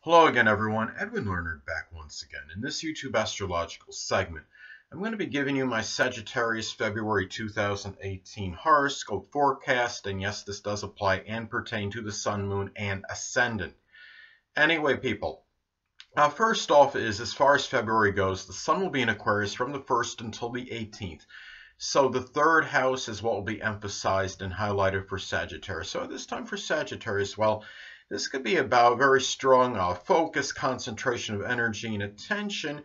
Hello again, everyone. Edwin Learnard back once again. In this YouTube astrological segment, I'm going to be giving you my Sagittarius February 2018 horoscope forecast. And yes, this does apply and pertain to the Sun, Moon, and Ascendant. Anyway, people, first off is, as far as February goes, the Sun will be in Aquarius from the 1st until the 18th. So the third house is what will be emphasized and highlighted for Sagittarius. So this time for Sagittarius, well, this could be about very strong focus, concentration of energy and attention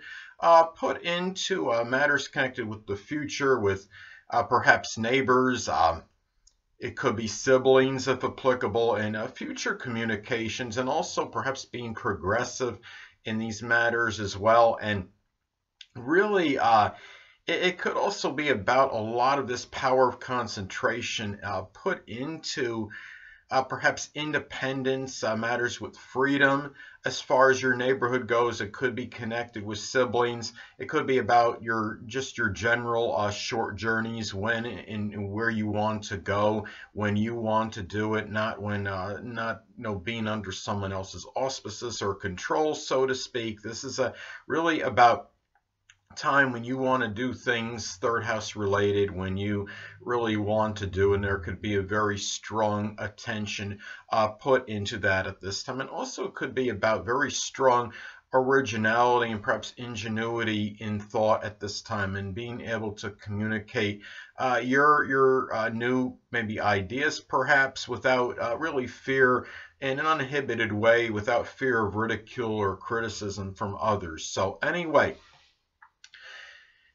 put into matters connected with the future, with perhaps neighbors. It could be siblings, if applicable, and future communications, and also perhaps being progressive in these matters as well. And really, it could also be about a lot of this power of concentration put into perhaps independence, matters with freedom. As far as your neighborhood goes, it could be connected with siblings. It could be about your general short journeys, when and where you want to go, when you want to do it, not when not being under someone else's auspices or control, so to speak. This is really about time when you want to do things third house related, when you really want to do, and there could be a very strong attention put into that at this time. And also it could be about very strong originality and perhaps ingenuity in thought at this time, and being able to communicate your new maybe ideas perhaps without really fear, in an uninhibited way, without fear of ridicule or criticism from others. So anyway,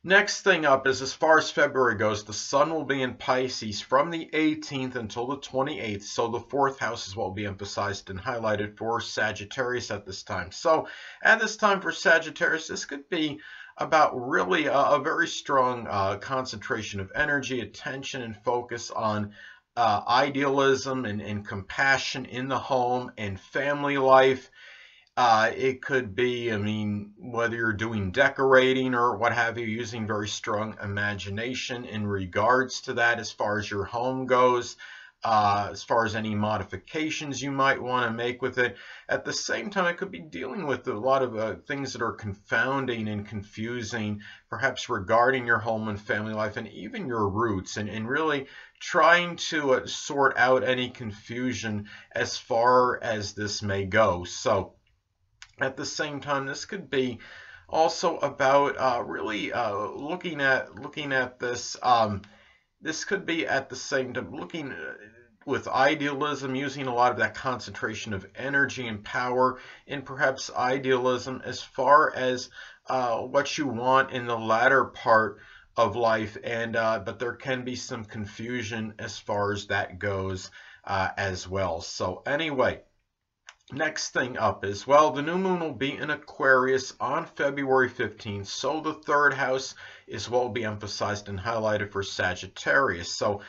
next thing up is, as far as February goes, the Sun will be in Pisces from the 18th until the 28th. So the fourth house is what will be emphasized and highlighted for Sagittarius at this time. So at this time for Sagittarius, this could be about really a very strong concentration of energy, attention, and focus on idealism and compassion in the home and family life. It could be, whether you're doing decorating or what have you, using very strong imagination in regards to that as far as your home goes, as far as any modifications you might want to make with it. At the same time, it could be dealing with a lot of things that are confounding and confusing, perhaps regarding your home and family life and even your roots, and really trying to sort out any confusion as far as this may go. So at the same time, this could be also about really looking at this. This could be at the same time looking with idealism, using a lot of that concentration of energy and power, and perhaps idealism as far as what you want in the latter part of life. And but there can be some confusion as far as that goes as well. So anyway, next thing up is, well, the new moon will be in Aquarius on February 15th. So the third house is what will be emphasized and highlighted for Sagittarius. So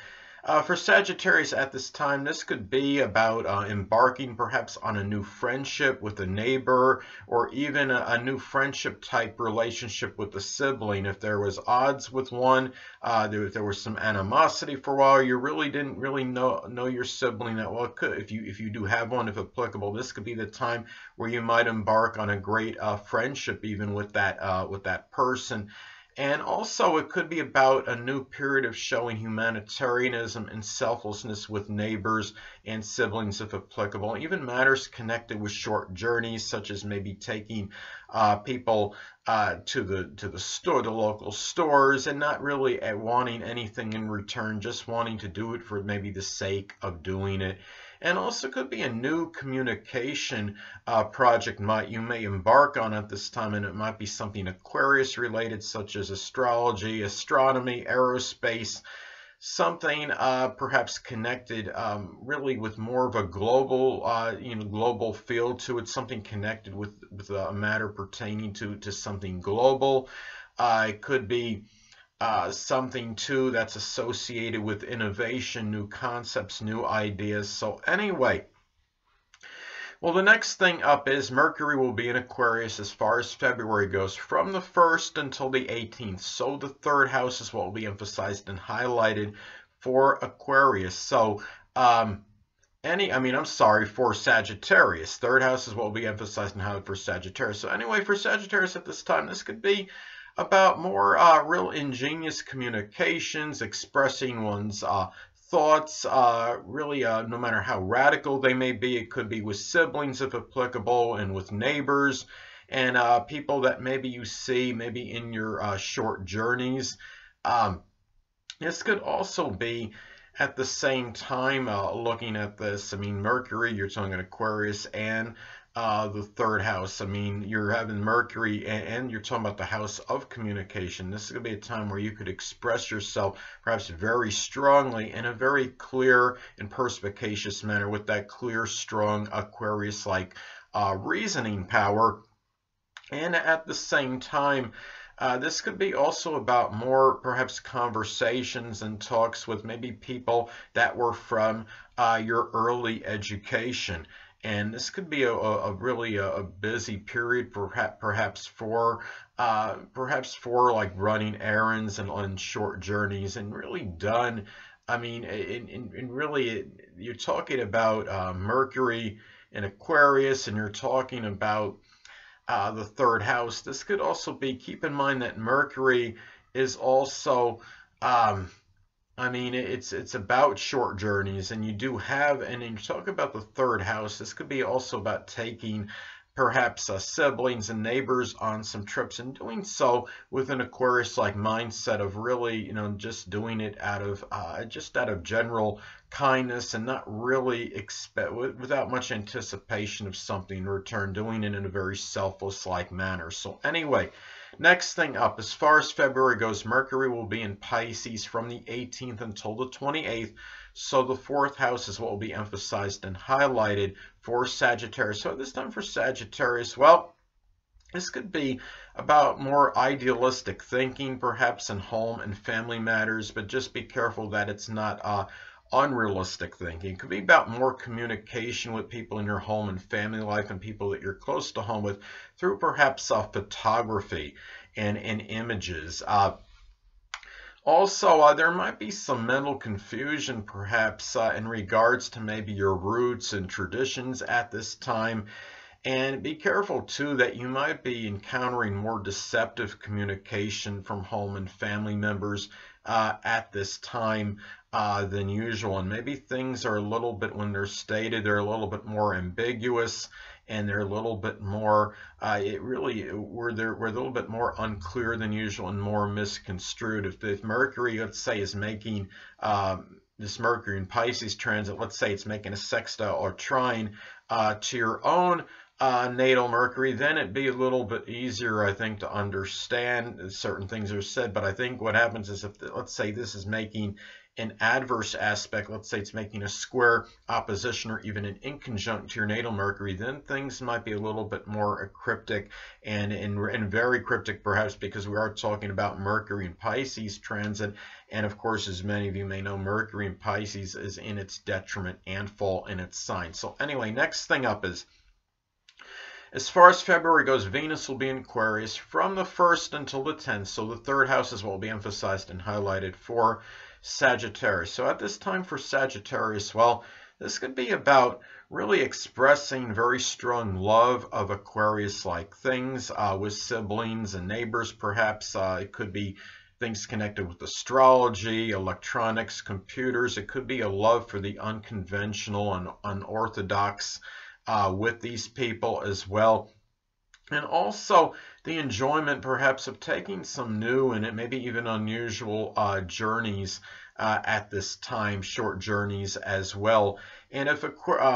for Sagittarius at this time, this could be about embarking perhaps on a new friendship with a neighbor, or even a new friendship type relationship with a sibling. If there was odds with one, there was some animosity for a while, you really didn't know your sibling that well. If you do have one, if applicable, this could be the time where you might embark on a great friendship even with that person. And also it could be about a new period of showing humanitarianism and selflessness with neighbors and siblings, if applicable. Even matters connected with short journeys, such as maybe taking people to the store, the local stores, and not really wanting anything in return, just wanting to do it for maybe the sake of doing it. And also could be a new communication project you may embark on at this time, and it might be something Aquarius related, such as astrology, astronomy, aerospace, something perhaps connected really with more of a global global feel to it, something connected with a matter pertaining to something global. It could be something too that's associated with innovation, new concepts, new ideas. So anyway, well, the next thing up is Mercury will be in Aquarius as far as February goes from the 1st until the 18th. So the third house is what will be emphasized and highlighted for Aquarius. So I'm sorry, for Sagittarius. Third house is what will be emphasized and highlighted for Sagittarius. So anyway, for Sagittarius at this time, this could be about more real ingenious communications, expressing one's thoughts, really, no matter how radical they may be. It could be with siblings, if applicable, and with neighbors, and people that maybe you see maybe in your short journeys. Um, this could also be at the same time looking at this. Mercury, you're talking Aquarius, and the third house. You're having Mercury, and you're talking about the house of communication. This is going to be a time where you could express yourself perhaps very strongly in a very clear and perspicacious manner with that clear, strong Aquarius-like reasoning power. And at the same time, this could be also about more perhaps conversations and talks with maybe people that were from your early education. And this could be a really a busy period, perhaps for like running errands and on short journeys and really done. You're talking about Mercury in Aquarius, and you're talking about the third house. This could also be, keep in mind that Mercury is also, it's about short journeys, and you do have, and you talk about the third house, this could be also about taking perhaps siblings and neighbors on some trips, and doing so with an Aquarius-like mindset of really, just doing it out of general kindness, and not really without much anticipation of something in return, doing it in a very selfless-like manner. So anyway, next thing up, as far as February goes, Mercury will be in Pisces from the 18th until the 28th. So the fourth house is what will be emphasized and highlighted for Sagittarius. So this time for Sagittarius, well, this could be about more idealistic thinking, perhaps in home and family matters, but just be careful that it's not unrealistic thinking. It could be about more communication with people in your home and family life and people that you're close to home with through perhaps photography and images. Also, there might be some mental confusion perhaps in regards to maybe your roots and traditions at this time. And be careful too that you might be encountering more deceptive communication from home and family members at this time than usual. And maybe things are a little bit, when they're stated, they're a little bit more ambiguous, and they're a little bit more, we're a little bit more unclear than usual and more misconstrued. If Mercury, let's say, is making this Mercury in Pisces transit, let's say it's making a sextile or trine to your own natal Mercury, then it'd be a little bit easier, I think, to understand certain things are said. But I think what happens is, if, let's say, this is making an adverse aspect, let's say it's making a square, opposition, or even an inconjunct to your natal Mercury, then things might be a little bit more cryptic and very cryptic, perhaps, because we are talking about Mercury in Pisces transit. And of course, as many of you may know, Mercury in Pisces is in its detriment and fall in its sign. So anyway, next thing up is, as far as February goes, Venus will be in Aquarius from the 1st until the 10th. So the third house is what will be emphasized and highlighted for Sagittarius. So at this time for Sagittarius, well, this could be about really expressing very strong love of Aquarius-like things with siblings and neighbors, perhaps. It could be things connected with astrology, electronics, computers. It could be a love for the unconventional and unorthodox with these people as well. And also the enjoyment perhaps of taking some new and maybe even unusual journeys at this time, short journeys as well. And if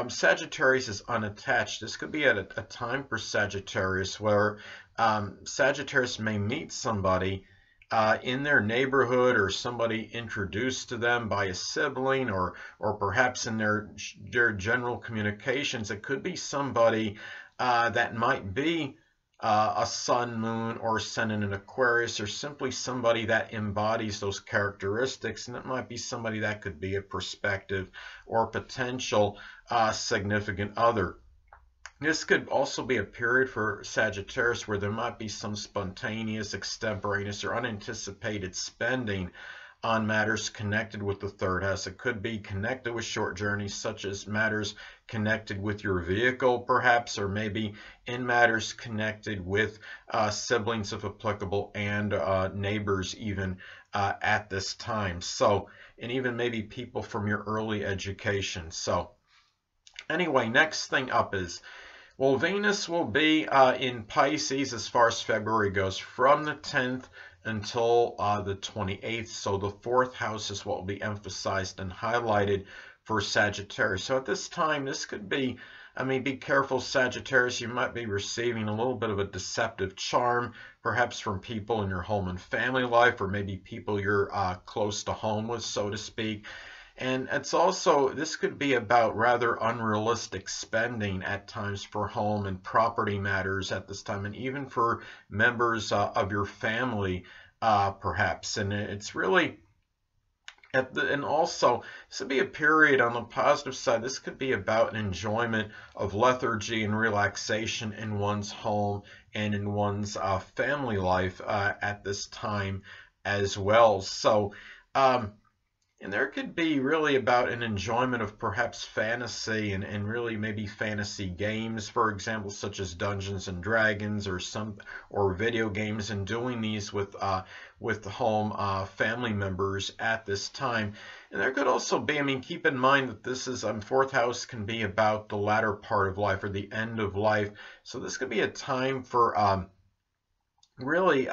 Sagittarius is unattached, this could be at a time for Sagittarius where Sagittarius may meet somebody in their neighborhood, or somebody introduced to them by a sibling, or perhaps in their general communications. It could be somebody that might be a sun, moon, or ascendant in Aquarius, or simply somebody that embodies those characteristics. And it might be somebody that could be a prospective or potential significant other. This could also be a period for Sagittarius where there might be some spontaneous, extemporaneous, or unanticipated spending on matters connected with the third house. It could be connected with short journeys, such as matters connected with your vehicle, perhaps, or maybe in matters connected with siblings, if applicable, and neighbors, even at this time. So, and even maybe people from your early education. So, anyway, next thing up is, well, Venus will be in Pisces as far as February goes from the 10th until the 28th. So the fourth house is what will be emphasized and highlighted for Sagittarius. So at this time, this could be, I mean, be careful, Sagittarius. You might be receiving a little bit of a deceptive charm, perhaps from people in your home and family life, or maybe people you're close to home with, so to speak. And it's also, this could be about rather unrealistic spending at times for home and property matters at this time, and even for members of your family, perhaps. And it's really, and also, this would be a period on the positive side. This could be about an enjoyment of lethargy and relaxation in one's home and in one's family life at this time as well. So, and there could be really about an enjoyment of perhaps fantasy and really maybe fantasy games, for example, such as Dungeons and Dragons or video games, and doing these with home family members at this time. And there could also be, I mean, keep in mind that this is fourth house can be about the latter part of life or the end of life. So this could be a time for really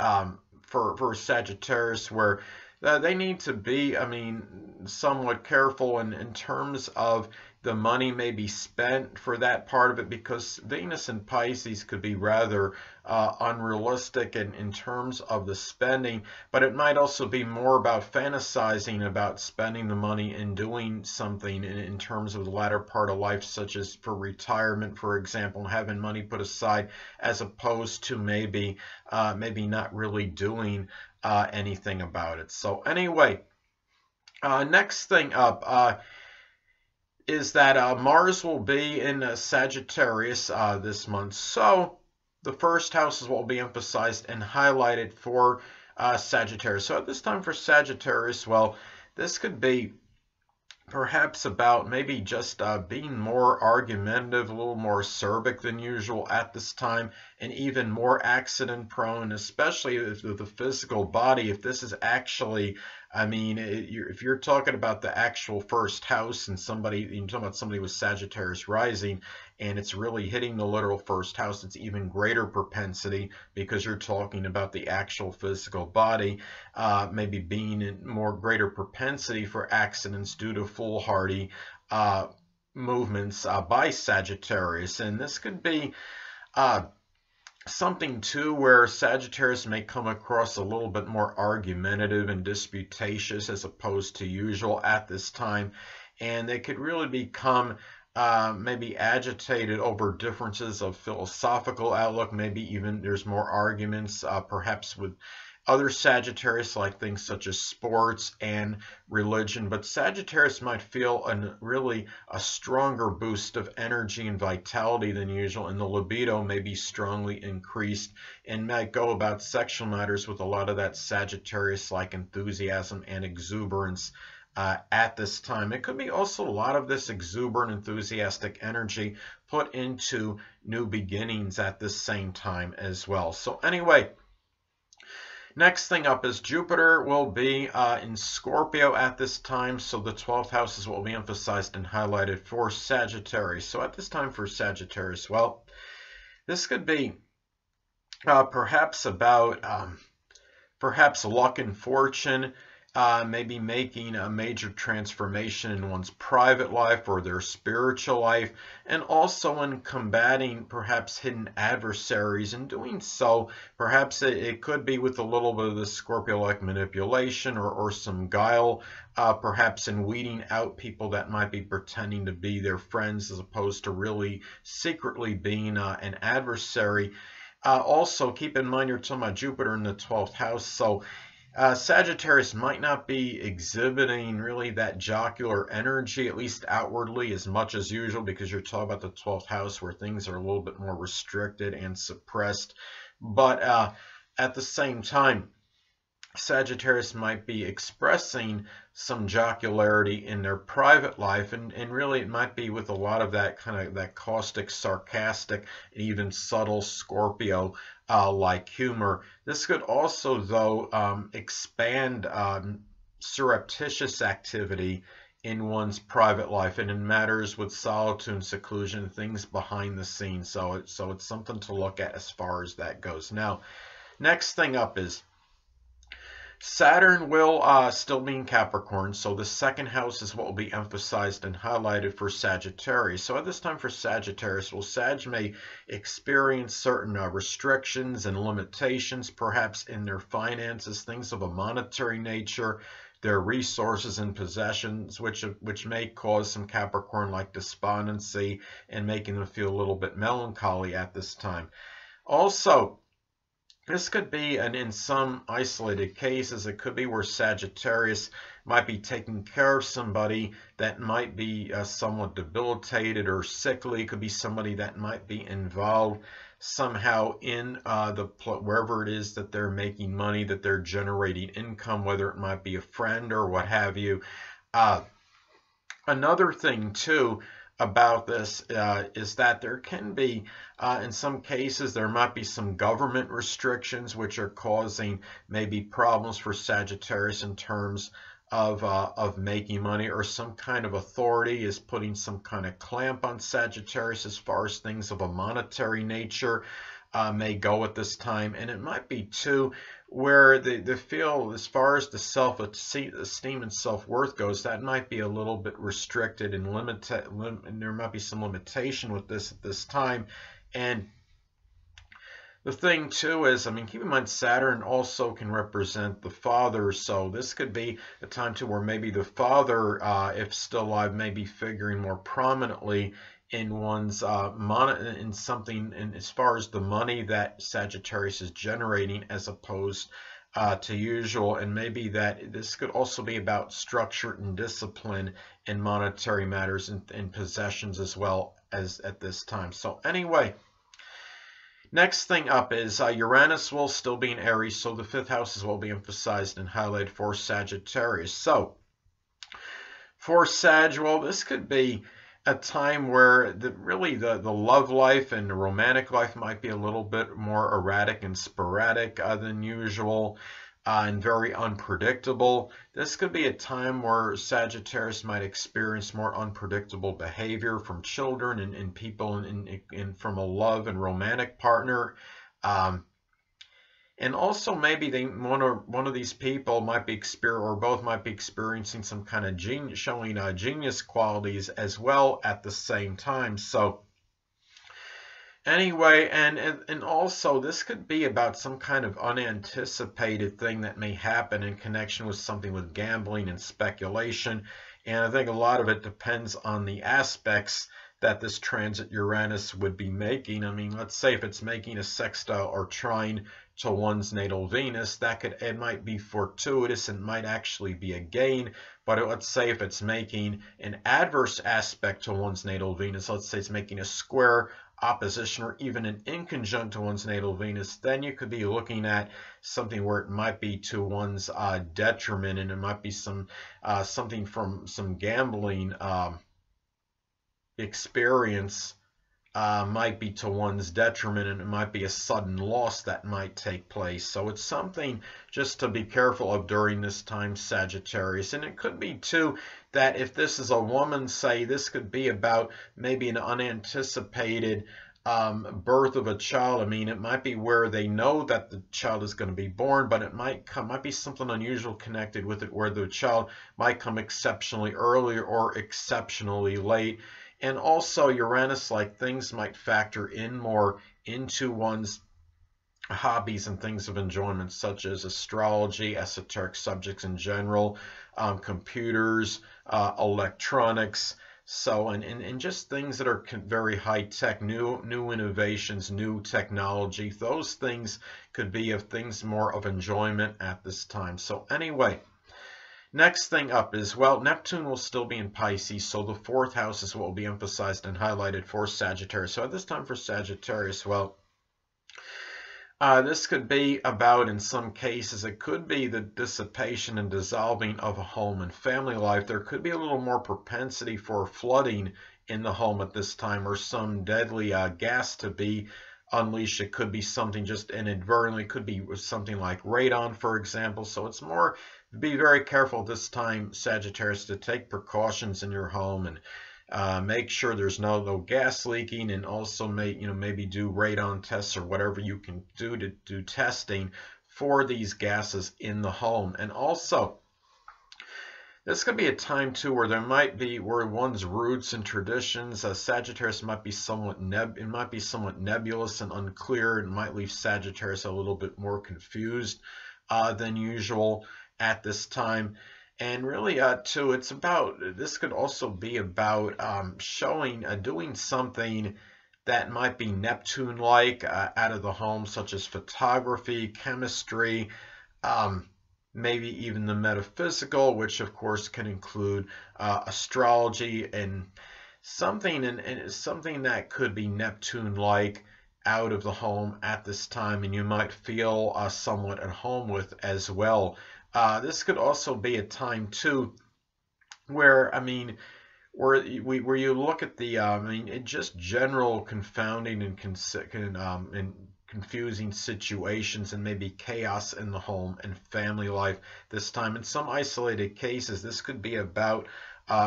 for Sagittarius where they need to be, I mean, somewhat careful in terms of the money may be spent for that part of it, because Venus in Pisces could be rather unrealistic in terms of the spending, but it might also be more about fantasizing about spending the money and doing something in terms of the latter part of life, such as for retirement, for example, and having money put aside, as opposed to maybe not really doing anything about it. So anyway, next thing up is that Mars will be in Sagittarius this month. So the first house is what will be emphasized and highlighted for Sagittarius. So at this time for Sagittarius, well, this could be perhaps about maybe just being more argumentative, a little more acerbic than usual at this time, and even more accident prone, especially if the physical body, if this is actually, I mean, if you're talking about the actual first house and you're talking about somebody with Sagittarius rising, and it's really hitting the literal first house, it's even greater propensity, because you're talking about the actual physical body, maybe being in more greater propensity for accidents due to foolhardy movements by Sagittarius. And this could be something too where Sagittarius may come across a little bit more argumentative and disputatious as opposed to usual at this time, and they could really become maybe agitated over differences of philosophical outlook. Maybe even there's more arguments perhaps with other Sagittarius, like things such as sports and religion. But Sagittarius might feel really a stronger boost of energy and vitality than usual, and the libido may be strongly increased, and might go about sexual matters with a lot of that Sagittarius-like enthusiasm and exuberance at this time. It could be also a lot of this exuberant, enthusiastic energy put into new beginnings at this same time as well. So anyway, next thing up is Jupiter will be in Scorpio at this time. So the 12th house is what will be emphasized and highlighted for Sagittarius. So at this time for Sagittarius, well, this could be perhaps about perhaps luck and fortune, maybe making a major transformation in one's private life or their spiritual life, and also in combating perhaps hidden adversaries. And doing so, perhaps it could be with a little bit of the Scorpio-like manipulation or some guile, perhaps in weeding out people that might be pretending to be their friends as opposed to really secretly being an adversary. Also, keep in mind you're talking about Jupiter in the 12th house, so Sagittarius might not be exhibiting really that jocular energy, at least outwardly, as much as usual, because you're talking about the 12th house where things are a little bit more restricted and suppressed. But at the same time, Sagittarius might be expressing some jocularity in their private life, and really it might be with a lot of that kind of that caustic, sarcastic, and even subtle Scorpio like humor. This could also, though, expand surreptitious activity in one's private life and in matters with solitude and seclusion, things behind the scenes. So it's something to look at as far as that goes. Now, next thing up is Saturn will still be in Capricorn, so the second house is what will be emphasized and highlighted for Sagittarius. So at this time for Sagittarius, well, Sag may experience certain restrictions and limitations, perhaps in their finances, things of a monetary nature, their resources and possessions, which may cause some Capricorn-like despondency and making them feel a little bit melancholy at this time. Also, this could be, and in some isolated cases, it could be where Sagittarius might be taking care of somebody that might be somewhat debilitated or sickly. It could be somebody that might be involved somehow in wherever it is that they're making money, that they're generating income, whether it might be a friend or what have you. Another thing, too, about this is that there can be, in some cases, there might be some government restrictions which are causing maybe problems for Sagittarius in terms of making money, or some kind of authority is putting some kind of clamp on Sagittarius as far as things of a monetary nature may go at this time. And it might be, too, where they feel, as far as the self-esteem and self-worth goes, that might be a little bit restricted and limited, and there might be some limitation with this at this time. And the thing, too, is, I mean, keep in mind, Saturn also can represent the father, so this could be a time, too, where maybe the father, if still alive, may be figuring more prominently in one's in something, in as far as the money that Sagittarius is generating as opposed to usual. And maybe that this could also be about structure and discipline in monetary matters and possessions as well as at this time. So anyway, next thing up is Uranus will still be in Aries, so the fifth house will be emphasized and highlighted for Sagittarius. So for Sag, well, this could be a time where really the love life and the romantic life might be a little bit more erratic and sporadic than usual, and very unpredictable. This could be a time where Sagittarius might experience more unpredictable behavior from children and people and from a love and romantic partner. And also maybe one of these people might be or both might be experiencing some kind of genius qualities as well at the same time. So anyway, and also this could be about some kind of unanticipated thing that may happen in connection with something with gambling and speculation. And I think a lot of it depends on the aspects that this transit Uranus would be making. I mean, let's say if it's making a sextile or trine to one's natal Venus, it might be fortuitous and might actually be a gain. But let's say if it's making an adverse aspect to one's natal Venus, let's say it's making a square, opposition, or even an inconjunct to one's natal Venus, then you could be looking at something where it might be to one's detriment, and it might be something from some gambling experience might be to one's detriment, and it might be a sudden loss that might take place. So it's something just to be careful of during this time, Sagittarius. And it could be, too, that if this is a woman, say, this could be about maybe an unanticipated birth of a child. I mean, it might be where they know that the child is going to be born, but it might be something unusual connected with it, where the child might come exceptionally early or exceptionally late. And also Uranus-like things might factor in more into one's hobbies and things of enjoyment, such as astrology, esoteric subjects in general, computers, electronics, so and just things that are very high-tech, new innovations, new technology. Those things could be of things more of enjoyment at this time. So anyway, next thing up is, well, Neptune will still be in Pisces, so the fourth house is what will be emphasized and highlighted for Sagittarius. So at this time for Sagittarius, well, This could be about, in some cases, it could be the dissipation and dissolving of a home and family life. There could be a little more propensity for flooding in the home at this time, or some deadly gas to be unleashed. It could be something just inadvertently, it could be something like radon, for example. So it's more, be very careful this time, Sagittarius, to take precautions in your home and make sure there's no gas leaking, and also maybe do radon tests or whatever you can do to do testing for these gases in the home. And also, this could be a time too where there might be, where one's roots and traditions, Sagittarius might be somewhat nebulous and unclear, and might leave Sagittarius a little bit more confused than usual at this time. And really, too, it's about, this could also be about doing something that might be Neptune-like out of the home, such as photography, chemistry, maybe even the metaphysical, which of course can include astrology, and something that could be Neptune-like out of the home at this time, and you might feel somewhat at home with as well. This could also be a time too where, where you look at the, just general confounding and confusing situations, and maybe chaos in the home and family life this time. In some isolated cases, this could be about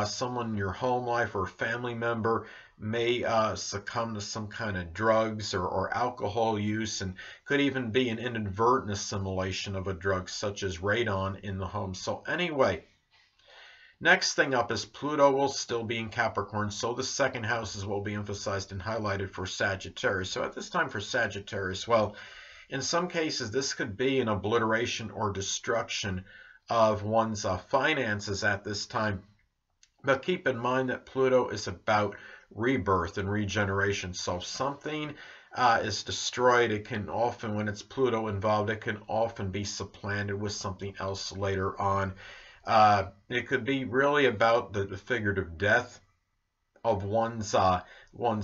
someone in your home life or family member may succumb to some kind of drugs or alcohol use, and could even be an inadvertent assimilation of a drug such as radon in the home. So anyway, next thing up is Pluto will still be in Capricorn, so the second houses will be emphasized and highlighted for Sagittarius. So at this time for Sagittarius, well, in some cases this could be an obliteration or destruction of one's finances at this time. But keep in mind that Pluto is about rebirth and regeneration. So if something is destroyed, it can often, when it's Pluto involved, it can often be supplanted with something else later on. It could be really about the figurative death of one's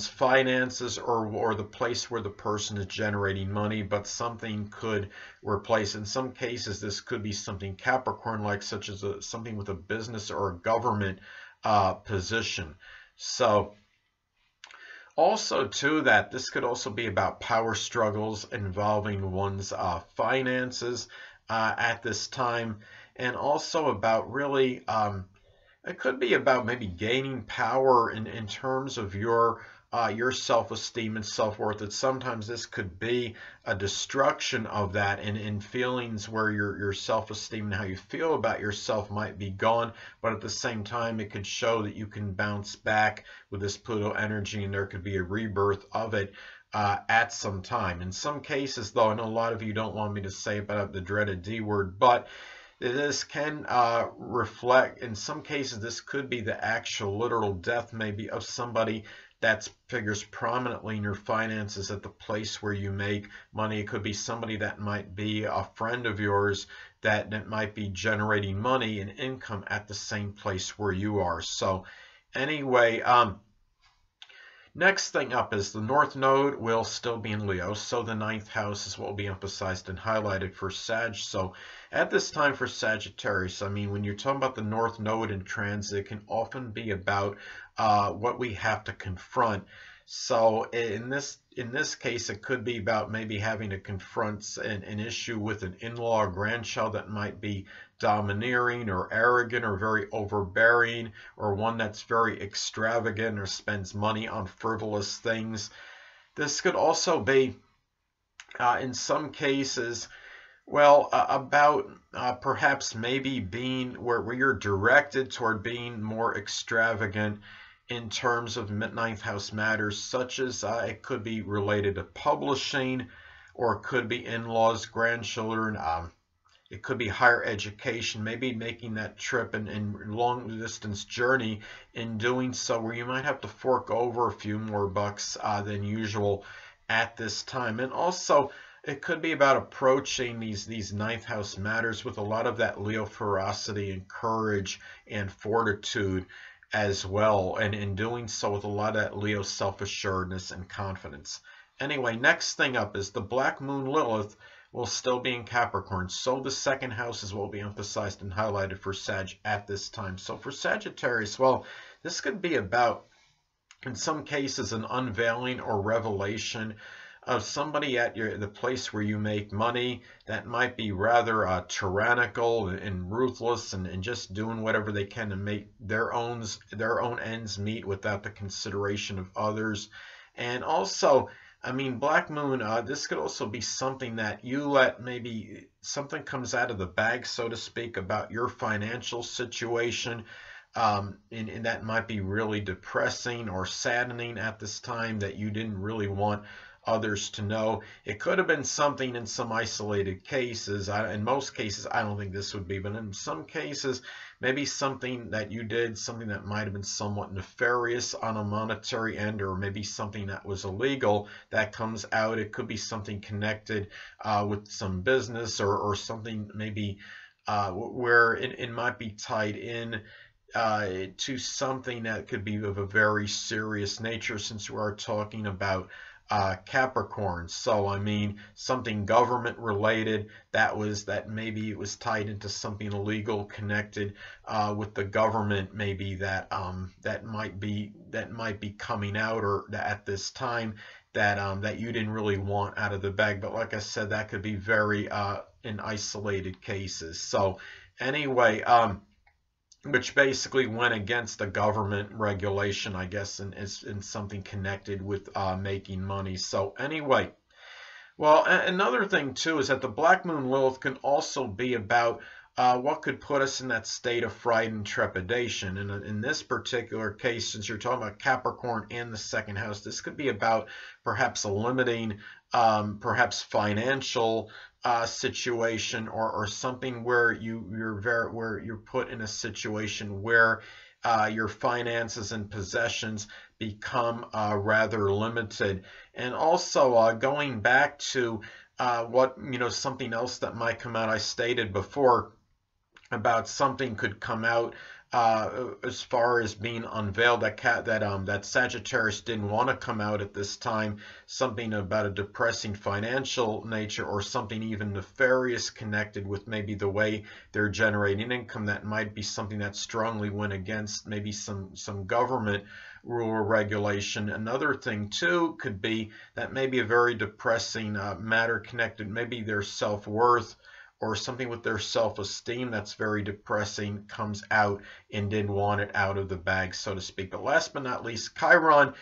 finances, or the place where the person is generating money, but something could replace. In some cases, this could be something Capricorn-like, such as something with a business or a government position. So also too, that this could also be about power struggles involving one's finances at this time, and also about really it could be about maybe gaining power in terms of your self-esteem and self-worth. That sometimes this could be a destruction of that, and in feelings where your self-esteem and how you feel about yourself might be gone, but at the same time it could show that you can bounce back with this Pluto energy, and there could be a rebirth of it at some time. In some cases, though, I know a lot of you don't want me to say about the dreaded D word, but this can reflect, in some cases, this could be the actual literal death maybe of somebody that figures prominently in your finances at the place where you make money. It could be somebody that might be a friend of yours that might be generating money and income at the same place where you are. So anyway, next thing up is the North Node will still be in Leo, so the 9th house is what will be emphasized and highlighted for Sag. So at this time for Sagittarius, when you're talking about the North Node in transit, it can often be about what we have to confront. So in this case, it could be about maybe having to confront an issue with an in-law or grandchild that might be domineering or arrogant or very overbearing, or one that's very extravagant or spends money on frivolous things. This could also be, in some cases, well, about perhaps maybe being where you're directed toward being more extravagant in terms of 9th house matters, such as it could be related to publishing, or it could be in-laws, grandchildren. It could be higher education, maybe making that trip and long distance journey. In doing so, where you might have to fork over a few more bucks than usual at this time. And also, it could be about approaching these 9th house matters with a lot of that Leo ferocity and courage and fortitude as well, and in doing so with a lot of that Leo self-assuredness and confidence Anyway, next thing up is the Black Moon Lilith will still be in Capricorn. So the second house is what will be emphasized and highlighted for Sag at this time. So for Sagittarius, well, this could be about, in some cases, an unveiling or revelation of somebody at the place where you make money that might be rather tyrannical and ruthless and just doing whatever they can to make their own ends meet without the consideration of others. And also, I mean, Black Moon, this could also be something that you let, maybe something comes out of the bag, so to speak, about your financial situation. And that might be really depressing or saddening at this time that you didn't really want others to know. It could have been something in some isolated cases. In most cases, I don't think this would be, but in some cases, maybe something that you did, something that might have been somewhat nefarious on a monetary end, or maybe something that was illegal that comes out. It could be something connected with some business or something maybe where it might be tied in to something that could be of a very serious nature, since we are talking about Capricorn. So I mean, something government related that maybe it was tied into something illegal connected with the government, maybe that might be coming out or at this time that you didn't really want out of the bag. But like I said, that could be very in isolated cases. So anyway, which basically went against the government regulation, I guess, and is in something connected with making money. So anyway, well, another thing too is that the Black Moon Lilith can also be about what could put us in that state of fright and trepidation. And in this particular case, since you're talking about Capricorn and the second house, this could be about perhaps a limiting, perhaps financial situation, or something where you're put in a situation where your finances and possessions become rather limited. And also going back to what, something else that might come out, I stated before about something could come out as far as being unveiled that Sagittarius didn't want to come out at this time, something about a depressing financial nature, or something even nefarious connected with maybe the way they're generating income. That might be something that strongly went against maybe some government rule or regulation. Another thing too could be that maybe a very depressing matter connected, maybe their self-worth or something with their self-esteem that's very depressing comes out and didn't want it out of the bag, so to speak. But last but not least, Chiron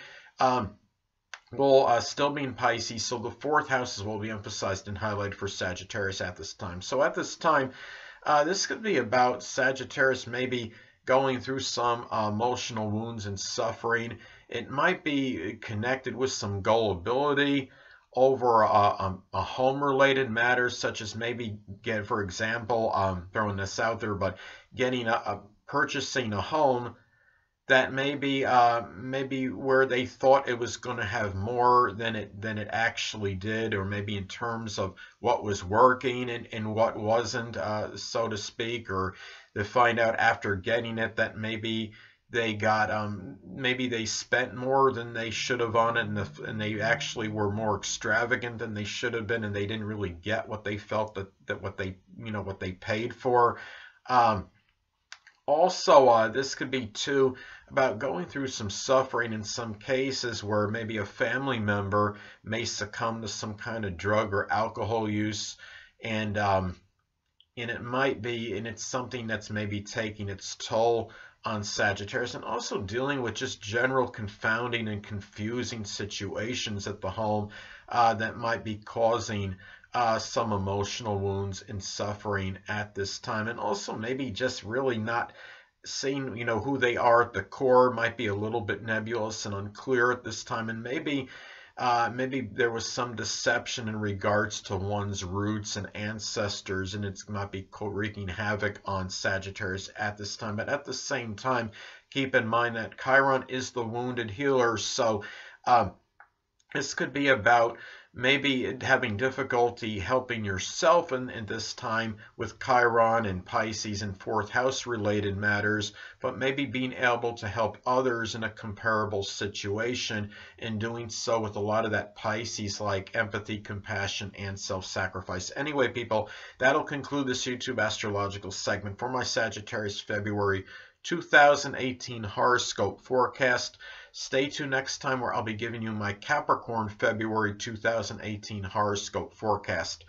will still be in Pisces, so the fourth house will be emphasized and highlighted for Sagittarius at this time. So at this time, this could be about Sagittarius maybe going through some emotional wounds and suffering. It might be connected with some gullibility over a home-related matter, such as maybe for example, throwing this out there, but purchasing a home that maybe where they thought it was going to have more than it actually did, or maybe in terms of what was working and what wasn't, so to speak, or they find out after getting it that maybe they got maybe they spent more than they should have on it, and they actually were more extravagant than they should have been, and they didn't really get what they felt that what they paid for. Also, this could be too about going through some suffering in some cases where maybe a family member may succumb to some kind of drug or alcohol use, and it might be, and it's something that's maybe taking its toll on Sagittarius, and also dealing with just general confounding and confusing situations at the home that might be causing some emotional wounds and suffering at this time. And also maybe just really not seeing who they are at the core, might be a little bit nebulous and unclear at this time, and maybe there was some deception in regards to one's roots and ancestors, and it might be wreaking havoc on Sagittarius at this time. But at the same time, keep in mind that Chiron is the wounded healer, so This could be about maybe having difficulty helping yourself in this time with Chiron and Pisces and fourth house related matters, but maybe being able to help others in a comparable situation, and doing so with a lot of that Pisces like empathy, compassion, and self-sacrifice. Anyway, people, that'll conclude this YouTube astrological segment for my Sagittarius February 2018 horoscope forecast. Stay tuned next time where I'll be giving you my Capricorn February 2018 horoscope forecast.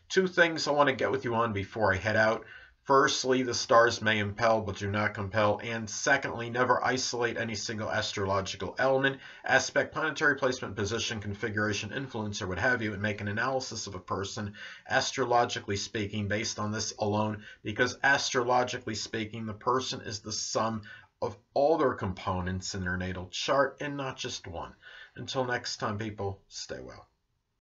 Two things I want to get with you on before I head out. Firstly, the stars may impel but do not compel. And secondly, never isolate any single astrological element, aspect, planetary placement, position, configuration, influence, or what have you, and make an analysis of a person, astrologically speaking, based on this alone, because astrologically speaking, the person is the sum of all their components in their natal chart and not just one. Until next time, people, stay well.